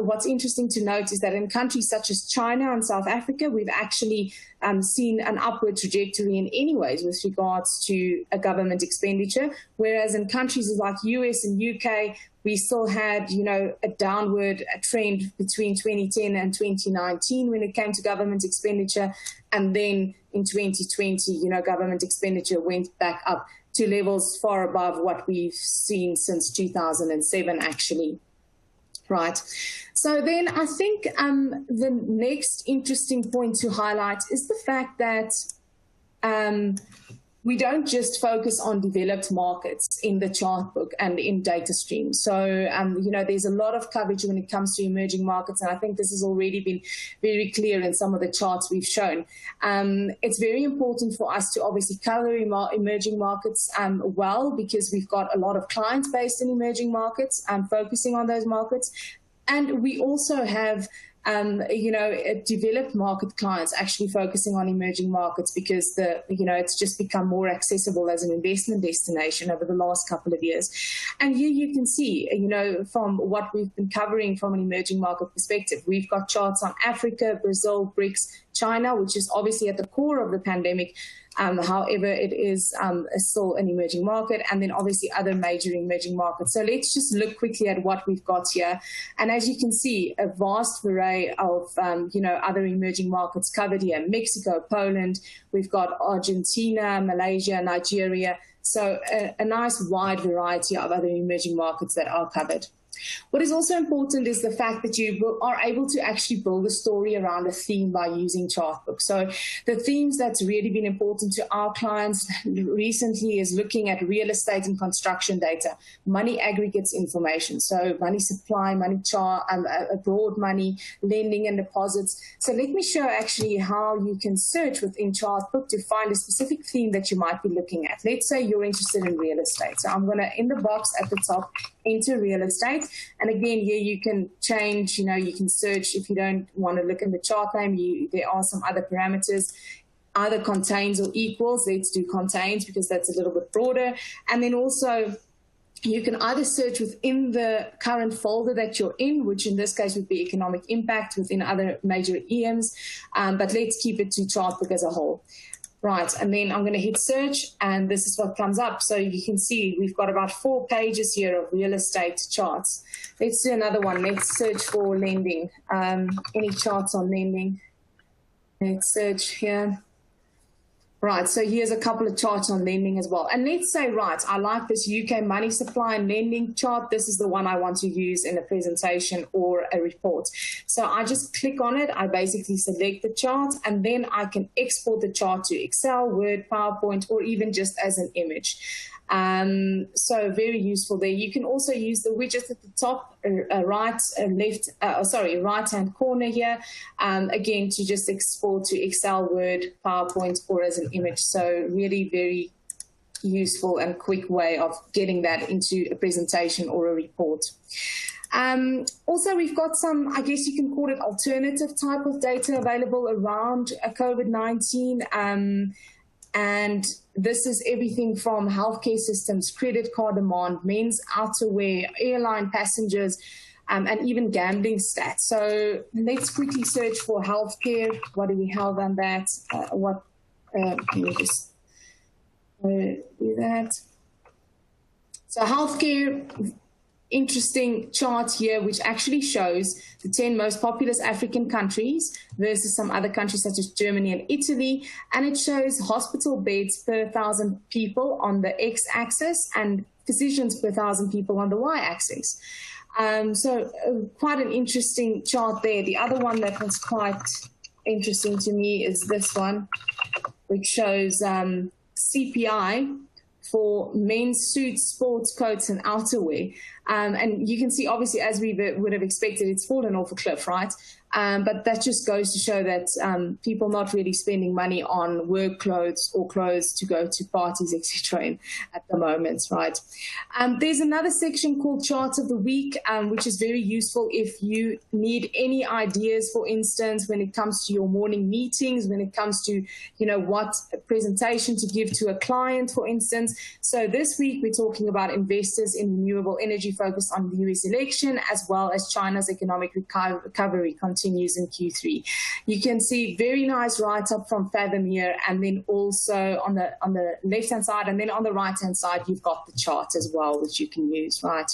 E: what's interesting to note is that in countries such as China and South Africa, we've actually seen an upward trajectory in any ways with regards to a government expenditure, whereas in countries like US and UK, we still had, a downward trend between 2010 and 2019 when it came to government expenditure. And then in 2020, government expenditure went back up to levels far above what we've seen since 2007, actually. Right. So then I think the next interesting point to highlight is the fact that we don't just focus on developed markets in the chart book and in Datastream. So, there's a lot of coverage when it comes to emerging markets, and I think this has already been very clear in some of the charts we've shown. It's very important for us to obviously cover emerging markets well, because we've got a lot of clients based in emerging markets focusing on those markets. And we also have developed market clients actually focusing on emerging markets because it's just become more accessible as an investment destination over the last couple of years. And here you can see, from what we've been covering from an emerging market perspective, we've got charts on Africa, Brazil, BRICS, China, which is obviously at the core of the pandemic. However, it is still an emerging market, and then obviously other major emerging markets. So let's just look quickly at what we've got here. And as you can see, a vast array of, other emerging markets covered here. Mexico, Poland, we've got Argentina, Malaysia, Nigeria. So a nice wide variety of other emerging markets that are covered. What is also important is the fact that you are able to actually build a story around a theme by using Chartbook. So the themes that's really been important to our clients recently is looking at real estate and construction data, money aggregates information, so money supply, money abroad money, lending and deposits. So let me show actually how you can search within Chartbook to find a specific theme that you might be looking at. Let's say you're interested in real estate. So I'm going to, in the box at the top, enter real estate. And again, here you can change, you can search if you don't want to look in the chart name. There are some other parameters, either contains or equals. Let's do contains because that's a little bit broader. And then also you can either search within the current folder that you're in, which in this case would be economic impact within other major EMs. But let's keep it to Chartbook as a whole. Right, and then I'm going to hit search, and this is what comes up. So you can see we've got about 4 pages here of real estate charts. Let's do another one. Let's search for lending. Any charts on lending? Let's search here. Right, so here's a couple of charts on lending as well. And let's say, right, I like this UK money supply and lending chart. This is the one I want to use in a presentation or a report. So I just click on it. I basically select the chart, and then I can export the chart to Excel, Word, PowerPoint, or even just as an image. So very useful there. You can also use the widget at the top, right-hand corner here, again, to just export to Excel, Word, PowerPoint, or as an image. So really very useful and quick way of getting that into a presentation or a report. Also, we've got some, I guess you can call it alternative type of data available around COVID-19. And this is everything from healthcare systems, credit card demand, men's outerwear, airline passengers, and even gambling stats. So let's quickly search for healthcare. What do we have on that? Can you just do that? So healthcare, interesting chart here, which actually shows the 10 most populous African countries versus some other countries such as Germany and Italy. And it shows hospital beds per 1,000 people on the x-axis and physicians per 1,000 people on the y-axis. So quite an interesting chart there. The other one that was quite interesting to me is this one, which shows CPI for men's suits, sports coats, and outerwear. And you can see, obviously, as we would have expected, it's fallen off a cliff, right? But that just goes to show that people not really spending money on work clothes or clothes to go to parties, etc. at the moment, right? There's another section called Chart of the Week, which is very useful if you need any ideas, for instance, when it comes to your morning meetings, when it comes to, what presentation to give to a client, for instance. So this week, we're talking about investors in renewable energy focused on the US election, as well as China's economic recovery continues in Q3. You can see very nice write-up from Fathom here, and then also on the left-hand side, and then on the right-hand side, you've got the chart as well, which you can use, right?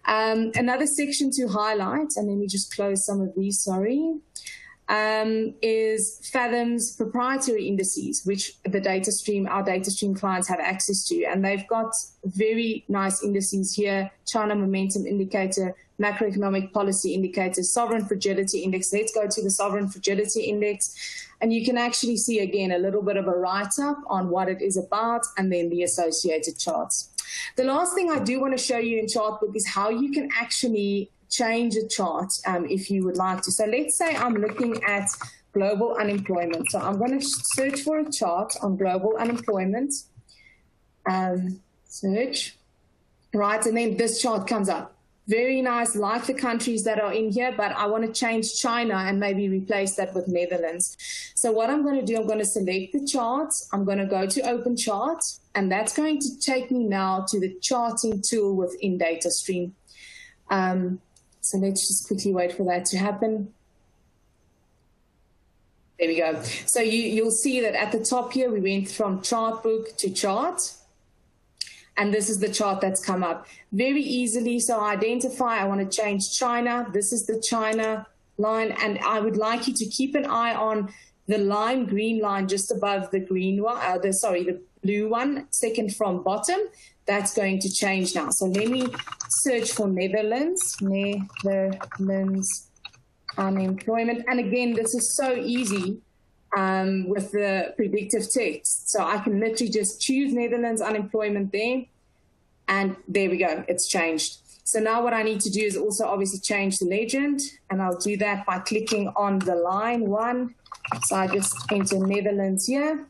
E: Another section to highlight, and then we just close some of these, is Fathom's proprietary indices, which our Datastream clients have access to. And they've got very nice indices here: China Momentum Indicator, Macroeconomic Policy Indicator, Sovereign Fragility Index. Let's go to the Sovereign Fragility Index. And you can actually see, again, a little bit of a write-up on what it is about, and then the associated charts. The last thing I do want to show you in Chartbook is how you can actually change a chart if you would like to. So let's say I'm looking at global unemployment. So I'm going to search for a chart on global unemployment. Search. Right, and then this chart comes up. Very nice, like the countries that are in here, but I want to change China and maybe replace that with Netherlands. So what I'm going to do, I'm going to select the chart. I'm going to go to Open Chart, and that's going to take me now to the charting tool within Datastream. So let's just quickly wait for that to happen. There we go. So you'll see that at the top here, we went from Chartbook to chart. And this is the chart that's come up very easily. So identify, I want to change China. This is the China line. And I would like you to keep an eye on the lime green line just above the green one, the blue one, second from bottom. That's going to change now. So let me search for Netherlands unemployment. And again, this is so easy with the predictive text. So I can literally just choose Netherlands unemployment there, and there we go, it's changed. So now what I need to do is also obviously change the legend, and I'll do that by clicking on the line 1. So I just enter Netherlands here.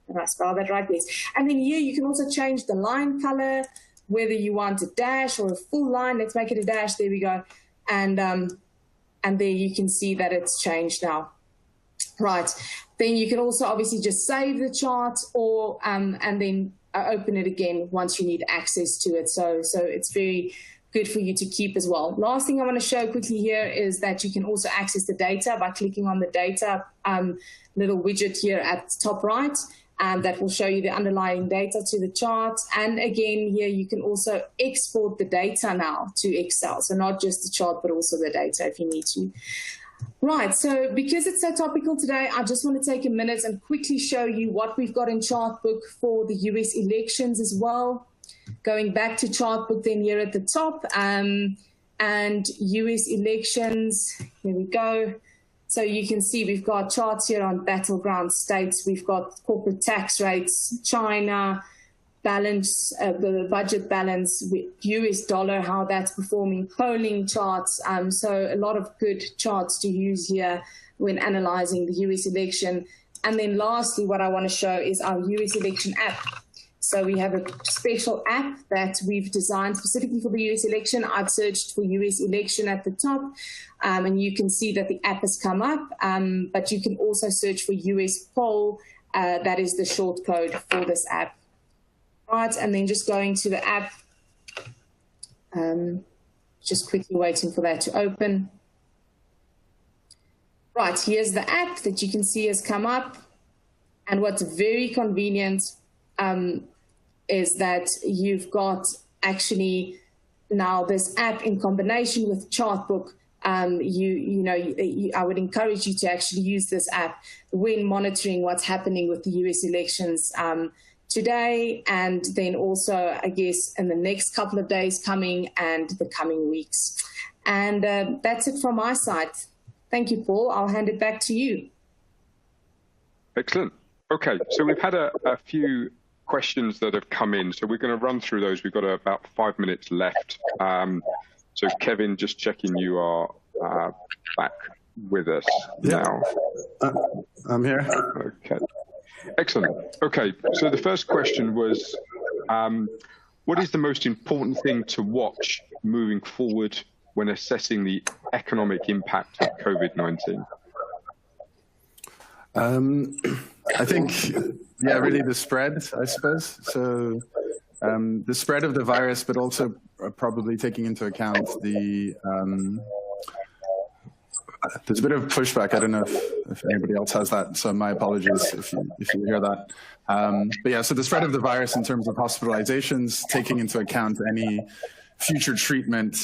E: Did I spell that right? Yes. And then here you can also change the line color, whether you want a dash or a full line. Let's make it a dash. There we go. And there you can see that it's changed now. Right. Then you can also obviously just save the chart, or and then open it again once you need access to it. So it's very good for you to keep as well. Last thing I want to show quickly here is that you can also access the data by clicking on the data little widget here at the top right. That will show you the underlying data to the chart. And again, here you can also export the data now to Excel. So not just the chart, but also the data if you need to. Right, so because it's so topical today, I just want to take a minute and quickly show you what we've got in Chartbook for the US elections as well. Going back to Chartbook then here at the top, and US elections, here we go. So you can see we've got charts here on battleground states. We've got corporate tax rates, China, balance, the budget balance, with US dollar, how that's performing, polling charts. So a lot of good charts to use here when analyzing the US election. And then lastly, what I want to show is our US election app. So we have a special app that we've designed specifically for the US election. I've searched for US election at the top, and you can see that the app has come up, but you can also search for US poll. That is the short code for this app. Right, and then just going to the app, just quickly waiting for that to open. Right, here's the app that you can see has come up. And what's very convenient is that you've got actually now this app in combination with Chartbook. I would encourage you to actually use this app when monitoring what's happening with the US elections today, and then also, I guess, in the next couple of days coming and the coming weeks. And that's it from my side. Thank you, Paul. I'll hand it back to you.
A: Excellent. Okay, so we've had a few questions that have come in. So we're going to run through those. We've got about 5 minutes left. So Kevin, just checking you are back with us now.
C: I'm here.
A: Okay. Excellent. Okay. So the first question was, what is the most important thing to watch moving forward when assessing the economic impact of COVID-19?
C: I think, yeah, really the spread, I suppose. So the spread of the virus, but also probably taking into account the, there's a bit of pushback. I don't know if anybody else has that, so my apologies if you hear that. But yeah, so the spread of the virus in terms of hospitalizations, taking into account any future treatment.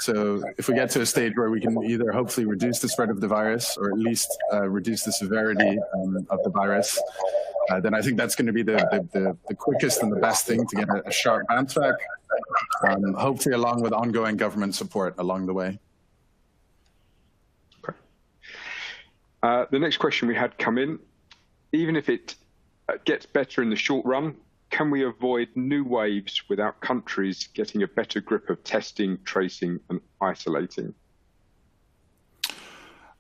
C: So if we get to a stage where we can either hopefully reduce the spread of the virus or at least reduce the severity of the virus, then I think that's going to be the quickest and the best thing to get a sharp bounce back, hopefully along with ongoing government support along the way.
A: Okay. The next question we had come in, even if it gets better in the short run, can we avoid new waves without countries getting a better grip of testing, tracing, and isolating?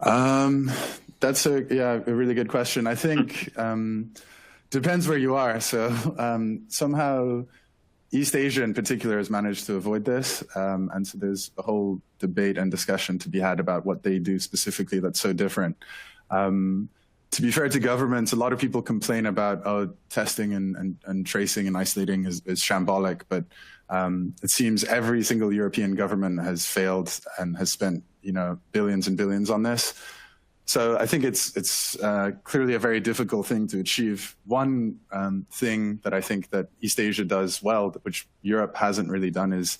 C: That's a really good question. I think depends where you are. So somehow East Asia in particular has managed to avoid this. And so there's a whole debate and discussion to be had about what they do specifically that's so different. To be fair to governments, a lot of people complain about testing and tracing and isolating is shambolic, but it seems every single European government has failed and has spent billions and billions on this. So I think it's clearly a very difficult thing to achieve. One thing that I think that East Asia does well, which Europe hasn't really done, is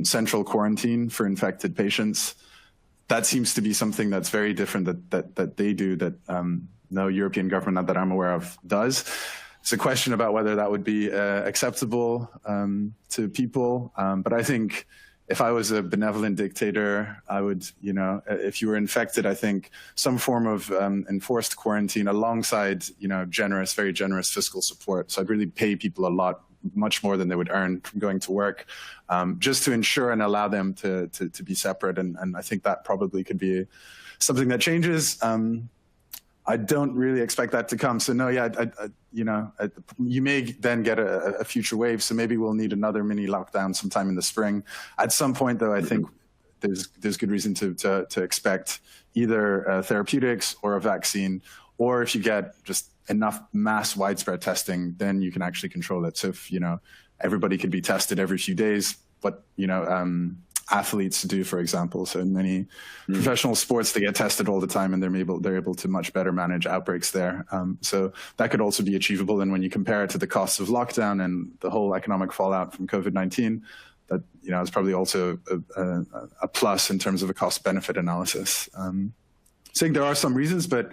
C: central quarantine for infected patients. That seems to be something that's very different that they do that no European government that I'm aware of does. It's a question about whether that would be acceptable to people. But I think if I was a benevolent dictator, I would, if you were infected, I think some form of enforced quarantine alongside, very generous fiscal support. So I'd really pay people a lot, much more than they would earn from going to work, just to ensure and allow them to be separate. And I think that probably could be something that changes. I don't really expect that to come. So no, yeah, you may then get a future wave. So maybe we'll need another mini lockdown sometime in the spring. At some point, though, I think there's good reason to expect either therapeutics or a vaccine, or if you get just enough mass widespread testing, then you can actually control it. So if, everybody could be tested every few days, what, athletes do, for example. So in many professional sports, they get tested all the time and they're able to much better manage outbreaks there. So that could also be achievable. And when you compare it to the costs of lockdown and the whole economic fallout from COVID-19, that, is probably also a plus in terms of a cost benefit analysis. I think there are some reasons, but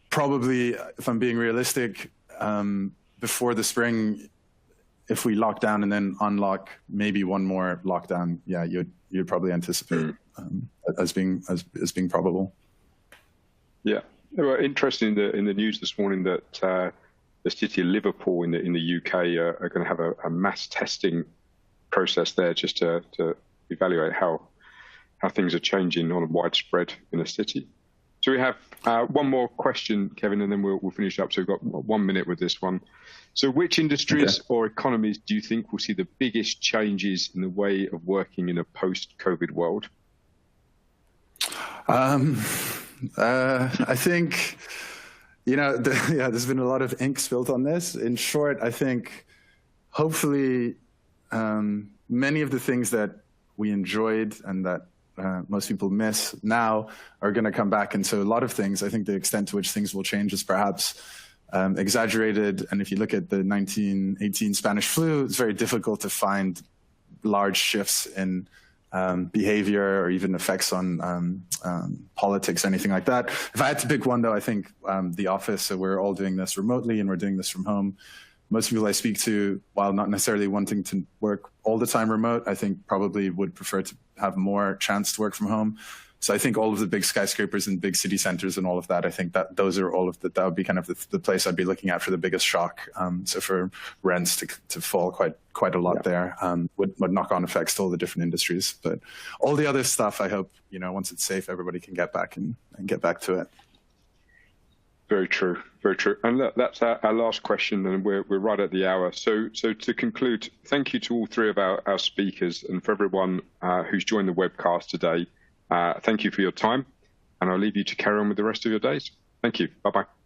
C: probably, if I'm being realistic, before the spring, if we lock down and then unlock maybe one more lockdown, yeah, you'd probably anticipate as being probable. Yeah,
A: they were interested in the news this morning that the city of Liverpool in the UK are going to have a mass testing process there just to evaluate how things are changing on a widespread in a city. So we have one more question, Kevin, and then we'll finish up. So we've got 1 minute with this one. So which industries or economies do you think will see the biggest changes in the way of working in a post-COVID world?
C: I think, there's been a lot of ink spilled on this. In short, I think hopefully many of the things that we enjoyed and that most people miss now are going to come back. And so a lot of things, I think the extent to which things will change is perhaps exaggerated. And if you look at the 1918 Spanish flu, it's very difficult to find large shifts in behavior or even effects on politics, anything like that. If I had to pick one, though, I think the office. So we're all doing this remotely and we're doing this from home. Most people I speak to, while not necessarily wanting to work all the time remote, I think probably would prefer to have more chance to work from home. So I think all of the big skyscrapers and big city centers and all of that, I think that those are all of that would be kind of the place I'd be looking at for the biggest shock. So for rents to fall quite a lot there, would knock-on effects to all the different industries. But all the other stuff, I hope, once it's safe, everybody can get back and get back to it.
A: Very true, very true. And look, that's our last question, and we're right at the hour. So to conclude, thank you to all three of our speakers, and for everyone who's joined the webcast today. Thank you for your time, and I'll leave you to carry on with the rest of your days. Thank you. Bye-bye.